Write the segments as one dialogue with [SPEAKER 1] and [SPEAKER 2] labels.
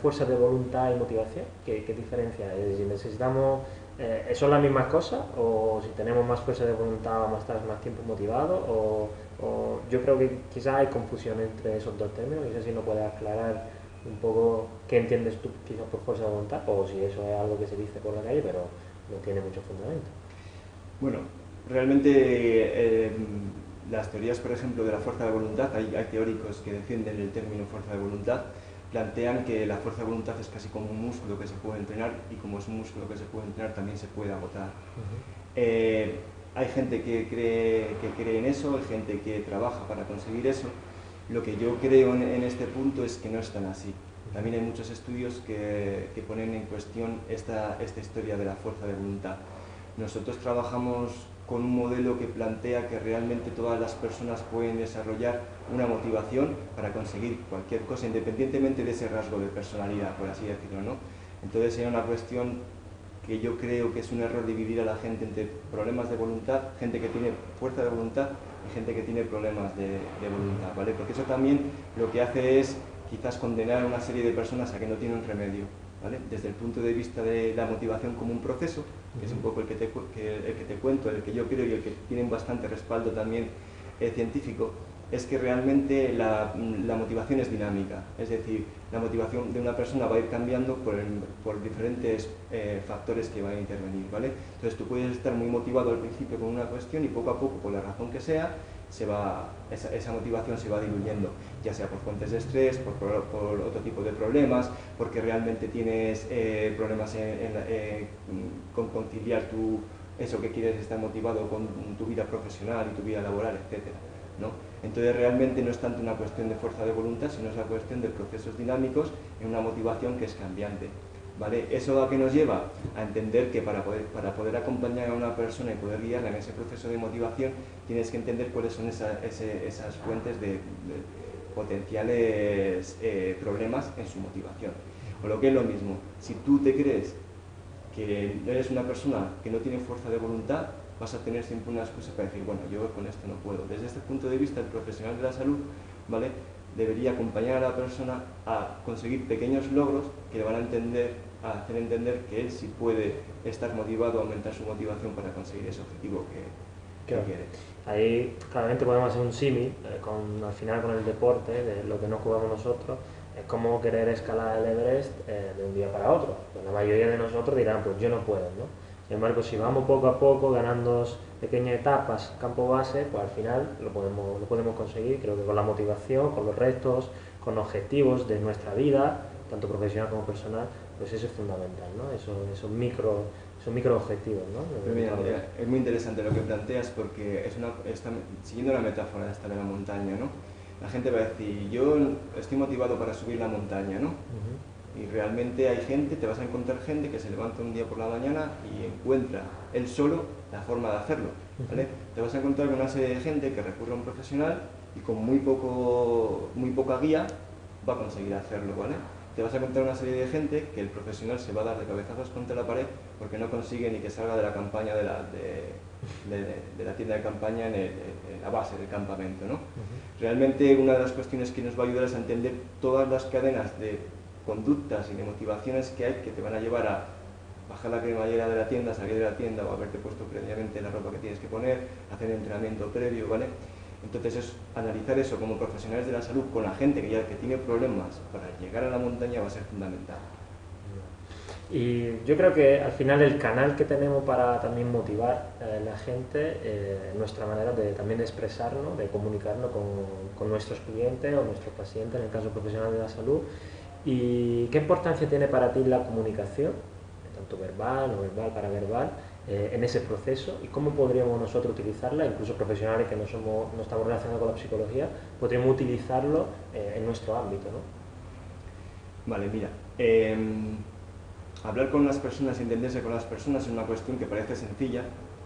[SPEAKER 1] fuerza de voluntad y motivación? ¿Qué diferencia hay? Es decir, ¿necesitamos, son las mismas cosas? ¿O si tenemos más fuerza de voluntad vamos a estar más tiempo motivados? ¿O yo creo que quizás hay confusión entre esos dos términos? No sé si no puedes aclarar un poco qué entiendes tú quizás por fuerza de voluntad, o si eso es algo que se dice por la calle, pero no tiene mucho fundamento.
[SPEAKER 2] Bueno, realmente las teorías, por ejemplo, de la fuerza de voluntad, hay teóricos que defienden el término fuerza de voluntad, plantean que la fuerza de voluntad es casi como un músculo que se puede entrenar, y como es un músculo que se puede entrenar también se puede agotar. Hay gente que cree en eso, hay gente que trabaja para conseguir eso. Lo que yo creo en este punto es que no es tan así. También hay muchos estudios que ponen en cuestión esta historia de la fuerza de voluntad. Nosotros trabajamos con un modelo que plantea que realmente todas las personas pueden desarrollar una motivación para conseguir cualquier cosa, independientemente de ese rasgo de personalidad, por así decirlo, ¿no? Entonces sería una cuestión que yo creo que es un error dividir a la gente entre problemas de voluntad, gente que tiene fuerza de voluntad y gente que tiene problemas de voluntad, ¿vale? Porque eso también lo que hace es quizás condenar a una serie de personas a que no tienen remedio, ¿vale? Desde el punto de vista de la motivación como un proceso, que es un poco el que te cuento, el que yo creo y el que tienen bastante respaldo también científico, es que realmente la motivación es dinámica, es decir, la motivación de una persona va a ir cambiando por diferentes factores que van a intervenir, ¿vale? Entonces tú puedes estar muy motivado al principio con una cuestión y poco a poco, por la razón que sea, esa motivación se va diluyendo, ya sea por fuentes de estrés, por otro tipo de problemas, porque realmente tienes problemas con conciliar eso que quieres estar motivado con tu vida profesional y tu vida laboral, etc., ¿no? Entonces realmente no es tanto una cuestión de fuerza de voluntad, sino es una cuestión de procesos dinámicos en una motivación que es cambiante, ¿vale? ¿Eso a qué nos lleva? A entender que para poder acompañar a una persona y poder guiarla en ese proceso de motivación, tienes que entender cuáles son esas fuentes de potenciales problemas en su motivación. O lo que es lo mismo, si tú te crees que eres una persona que no tiene fuerza de voluntad, vas a tener siempre una excusa para decir, bueno, yo con esto no puedo. Desde este punto de vista, el profesional de la salud, ¿vale?, debería acompañar a la persona a conseguir pequeños logros que le van a hacer entender que él sí puede estar motivado, aumentar su motivación para conseguir ese objetivo que quiere.
[SPEAKER 1] Ahí claramente podemos hacer un símil, al final con el deporte, de lo que no jugamos nosotros. Es como querer escalar el Everest de un día para otro. Pues la mayoría de nosotros dirán, pues yo no puedo, ¿no? Sin embargo, si vamos poco a poco ganando pequeñas etapas, campo base, pues al final lo podemos conseguir. Creo que con la motivación, con los retos, con objetivos de nuestra vida, tanto profesional como personal, pues eso es fundamental, ¿no? Esos micro objetivos, ¿no?
[SPEAKER 2] Pero mira, es muy interesante lo que planteas, porque siguiendo la metáfora esta de la montaña, ¿no? La gente va a decir, yo estoy motivado para subir la montaña, ¿no? Y realmente te vas a encontrar gente que se levanta un día por la mañana y encuentra él solo la forma de hacerlo, ¿vale? Te vas a encontrar con una serie de gente que recurre a un profesional y con muy poca guía va a conseguir hacerlo, ¿vale? Te vas a encontrar una serie de gente que el profesional se va a dar de cabezazos contra la pared porque no consigue ni que salga de la campaña de la tienda de campaña en la base del campamento, ¿no? Realmente una de las cuestiones que nos va a ayudar es a entender todas las cadenas de conductas y de motivaciones que hay que te van a llevar a bajar la cremallera de la tienda, salir de la tienda o haberte puesto previamente la ropa que tienes que poner, hacer entrenamiento previo, ¿vale? Entonces analizar eso como profesionales de la salud con la gente que tiene problemas para llegar a la montaña va a ser fundamental.
[SPEAKER 1] Y yo creo que al final el canal que tenemos para también motivar a la gente, nuestra manera también de expresarnos, de comunicarnos con nuestros clientes o nuestros pacientes, en el caso profesional de la salud. ¿Y qué importancia tiene para ti la comunicación, tanto verbal, no verbal, paraverbal, en ese proceso? ¿Y cómo podríamos nosotros utilizarla, incluso profesionales que no estamos relacionados con la psicología, podríamos utilizarlo en nuestro ámbito, ¿no?
[SPEAKER 2] Vale, mira, hablar con las personas y entenderse con las personas es una cuestión que parece sencilla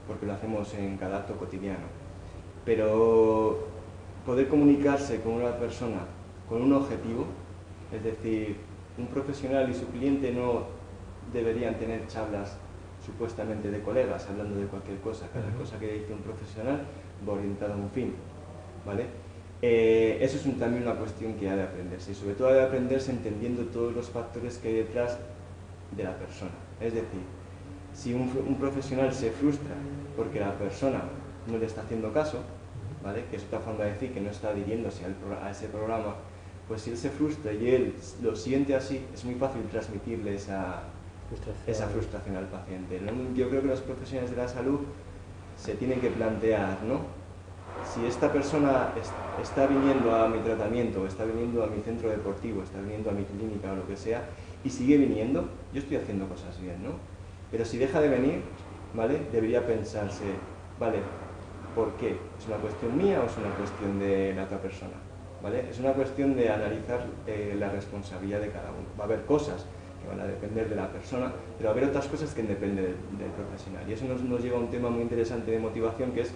[SPEAKER 2] porque lo hacemos en cada acto cotidiano, pero poder comunicarse con una persona con un objetivo, es decir, un profesional y su cliente no deberían tener charlas supuestamente de colegas hablando de cualquier cosa. Cada cosa que dice un profesional va orientada a un fin, ¿vale? Eso es también una cuestión que ha de aprenderse, y sobre todo ha de aprenderse entendiendo todos los factores que hay detrás de la persona. Es decir, si un profesional se frustra porque la persona no le está haciendo caso, ¿vale? Que es otra forma de decir que no está adhiriéndose a ese programa, pues si él se frustra y él lo siente así, es muy fácil transmitirle esa frustración al paciente, ¿no? Yo creo que los profesionales de la salud se tienen que plantear, ¿no? Si esta persona está viniendo a mi tratamiento, está viniendo a mi centro deportivo, está viniendo a mi clínica o lo que sea, y sigue viniendo, yo estoy haciendo cosas bien, ¿no? Pero si deja de venir, ¿vale? Debería pensarse, ¿vale? ¿Por qué? ¿Es una cuestión mía o es una cuestión de la otra persona? ¿Vale? Es una cuestión de analizar la responsabilidad de cada uno. Va a haber cosas que van a depender de la persona, pero va a haber otras cosas que dependen del profesional. Y eso nos lleva a un tema muy interesante de motivación, que es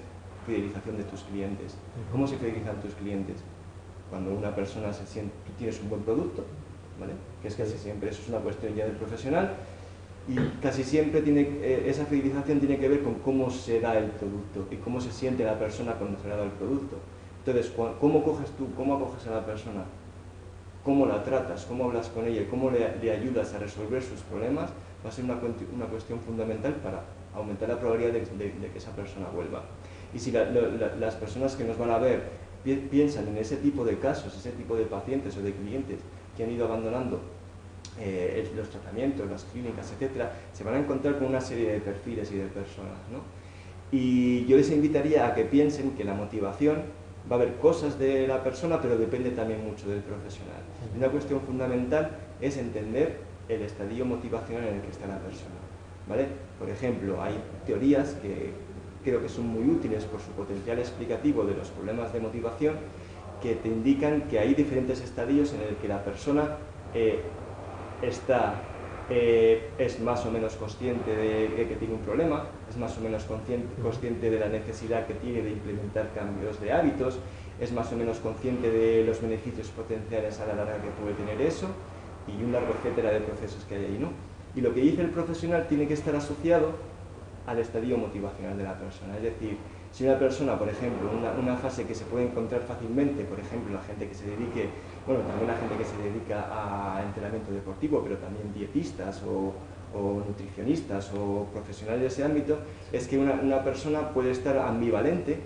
[SPEAKER 2] fidelización de tus clientes. ¿Cómo se fidelizan tus clientes? Cuando una persona se siente, tú tienes un buen producto, ¿vale? Que es casi siempre, eso es una cuestión ya del profesional, y casi siempre esa fidelización tiene que ver con cómo se da el producto y cómo se siente la persona cuando se le ha dado el producto. Entonces, ¿cómo acoges a la persona? ¿Cómo la tratas? ¿Cómo hablas con ella? ¿Cómo le ayudas a resolver sus problemas? Va a ser una cuestión fundamental para aumentar la probabilidad de que esa persona vuelva. Y si las personas que nos van a ver piensan en ese tipo de casos, ese tipo de pacientes o de clientes que han ido abandonando los tratamientos, las clínicas, etcétera, se van a encontrar con una serie de perfiles y de personas, ¿no? Y yo les invitaría a que piensen que la motivación va a haber cosas de la persona, pero depende también mucho del profesional. Una cuestión fundamental es entender el estadio motivacional en el que está la persona, ¿vale? Por ejemplo, hay teorías que creo que son muy útiles por su potencial explicativo de los problemas de motivación, que te indican que hay diferentes estadios en el que la persona es más o menos consciente de que tiene un problema, es más o menos consciente de la necesidad que tiene de implementar cambios de hábitos, es más o menos consciente de los beneficios potenciales a la larga que puede tener eso, y un largo etcétera de procesos que hay ahí, ¿no? Y lo que dice el profesional tiene que estar asociado al estadio motivacional de la persona. Es decir, si una persona, por ejemplo, una fase que se puede encontrar fácilmente, por ejemplo, la gente que se dedique, bueno, también la gente que se dedica a entrenamiento deportivo, pero también dietistas o nutricionistas o profesionales de ese ámbito, es que una persona puede estar ambivalente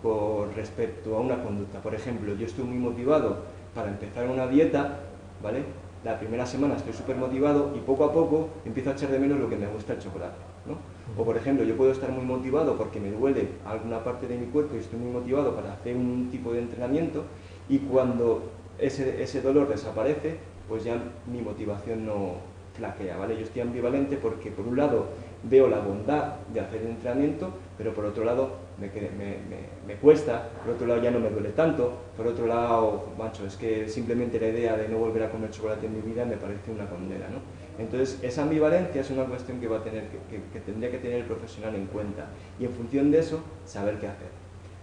[SPEAKER 2] con respecto a una conducta. Por ejemplo, yo estoy muy motivado para empezar una dieta, ¿vale? La primera semana estoy súper motivado y poco a poco empiezo a echar de menos lo que me gusta el chocolate, ¿no? O por ejemplo, yo puedo estar muy motivado porque me duele alguna parte de mi cuerpo y estoy muy motivado para hacer un tipo de entrenamiento, y cuando ese dolor desaparece, pues ya mi motivación no flaquea, ¿vale? Yo estoy ambivalente porque por un lado veo la bondad de hacer el entrenamiento, pero por otro lado me cuesta, por otro lado ya no me duele tanto, por otro lado, macho, es que simplemente la idea de no volver a comer chocolate en mi vida me parece una condena, ¿no? Entonces, esa ambivalencia es una cuestión que tendría que tener el profesional en cuenta, y en función de eso, saber qué hacer.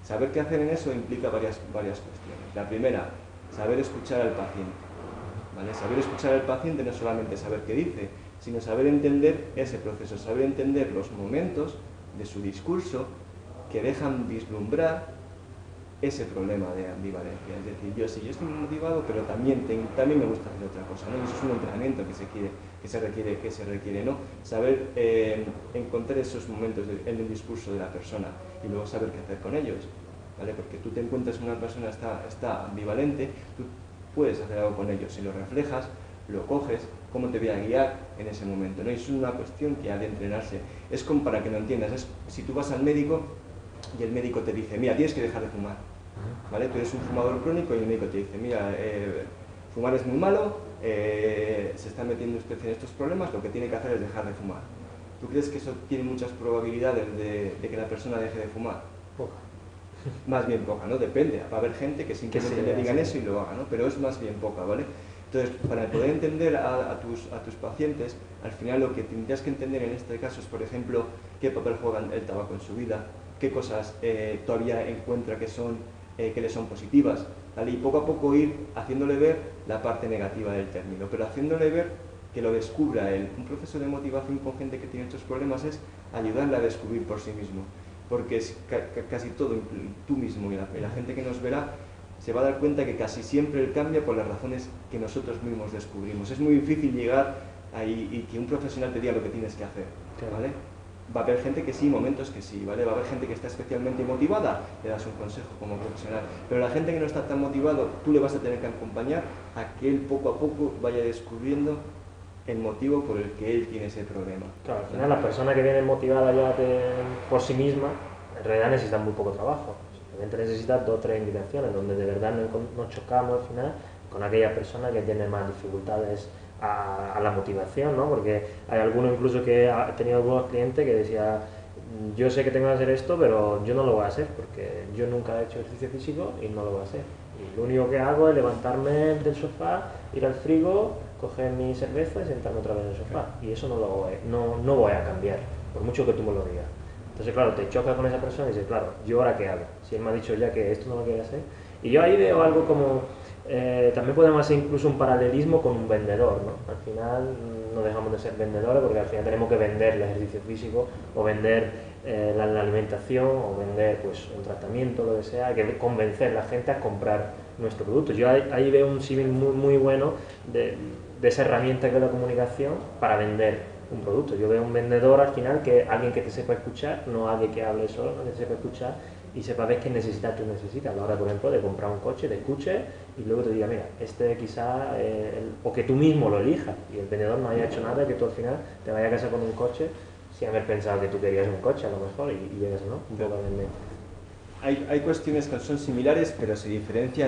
[SPEAKER 2] Saber qué hacer en eso implica varias cuestiones. La primera, saber escuchar al paciente, ¿vale? Saber escuchar al paciente no es solamente saber qué dice, sino saber entender ese proceso, saber entender los momentos de su discurso que dejan vislumbrar ese problema de ambivalencia. Es decir, yo estoy muy motivado, pero también me gusta hacer otra cosa, ¿no? Eso es un entrenamiento que se requiere, ¿no? Saber encontrar esos momentos en el discurso de la persona y luego saber qué hacer con ellos, ¿vale? Porque tú te encuentras con una persona que está ambivalente, tú puedes hacer algo con ellos, si lo reflejas, lo coges, cómo te voy a guiar en ese momento, ¿no? Y es una cuestión que ha de entrenarse. Es como, para que lo entiendas, es si tú vas al médico y el médico te dice, mira, tienes que dejar de fumar, ¿vale? Tú eres un fumador crónico y el médico te dice, mira, fumar es muy malo, se está metiendo usted en estos problemas, lo que tiene que hacer es dejar de fumar. ¿Tú crees que eso tiene muchas probabilidades de que la persona deje de fumar?
[SPEAKER 1] Poca.
[SPEAKER 2] Más bien poca, ¿no? Depende, va a haber gente que simplemente le digan eso y lo haga, ¿no? Pero es más bien poca, ¿vale? Entonces, para poder entender a tus pacientes, al final lo que tendrías que entender en este caso es, por ejemplo, qué papel juega el tabaco en su vida, qué cosas todavía encuentra que le son positivas, ¿vale? Y poco a poco ir haciéndole ver la parte negativa del término, pero haciéndole ver que lo descubra él. Un proceso de motivación con gente que tiene estos problemas es ayudarle a descubrir por sí mismo, porque es casi todo tú mismo y la gente que nos verá se va a dar cuenta que casi siempre él cambia por las razones que nosotros mismos descubrimos. Es muy difícil llegar ahí y que un profesional te diga lo que tienes que hacer, ¿vale? Va a haber gente que sí, momentos que sí, ¿vale? Va a haber gente que está especialmente motivada, le das un consejo como profesional, pero la gente que no está tan motivado, tú le vas a tener que acompañar a que él poco a poco vaya descubriendo el motivo por el que él tiene ese problema.
[SPEAKER 1] Claro, al final la persona que viene motivada ya por sí misma, en realidad necesita muy poco trabajo. Simplemente necesita 2 o 3 invitaciones donde de verdad nos chocamos al final con aquella persona que tiene más dificultades a la motivación, ¿no? Porque hay algunos incluso que he tenido algunos clientes que decía, yo sé que tengo que hacer esto, pero yo no lo voy a hacer porque yo nunca he hecho ejercicio físico y no lo voy a hacer. Y lo único que hago es levantarme del sofá, ir al frigo, coger mi cerveza y sentarme otra vez en el sofá. Y eso no voy a cambiar, por mucho que tú me lo digas. Entonces, claro, te chocas con esa persona y dices, claro, ¿yo ahora qué hago? Si él me ha dicho ya que esto no lo quiere hacer. Y yo ahí veo algo como, también podemos hacer incluso un paralelismo con un vendedor, ¿no? Al final no dejamos de ser vendedores porque al final tenemos que vender el ejercicio físico o vender la alimentación o vender pues un tratamiento, lo que sea. Hay que convencer a la gente a comprar nuestro producto. Yo ahí veo un símil muy bueno de esa herramienta que es la comunicación para vender un producto. Yo veo un vendedor al final que alguien que te sepa escuchar, no alguien que hable solo, no que te sepa escuchar y sepa ver qué necesidad tú necesitas a la hora, por ejemplo, de comprar un coche, te escuche y luego te diga, mira, este quizá, o que tú mismo lo elijas y el vendedor no haya hecho nada, que tú al final te vayas a casa con un coche sin haber pensado que tú querías un coche a lo mejor y llegas, ¿no? Un poco a vender.
[SPEAKER 2] Hay cuestiones que son similares, pero se diferencian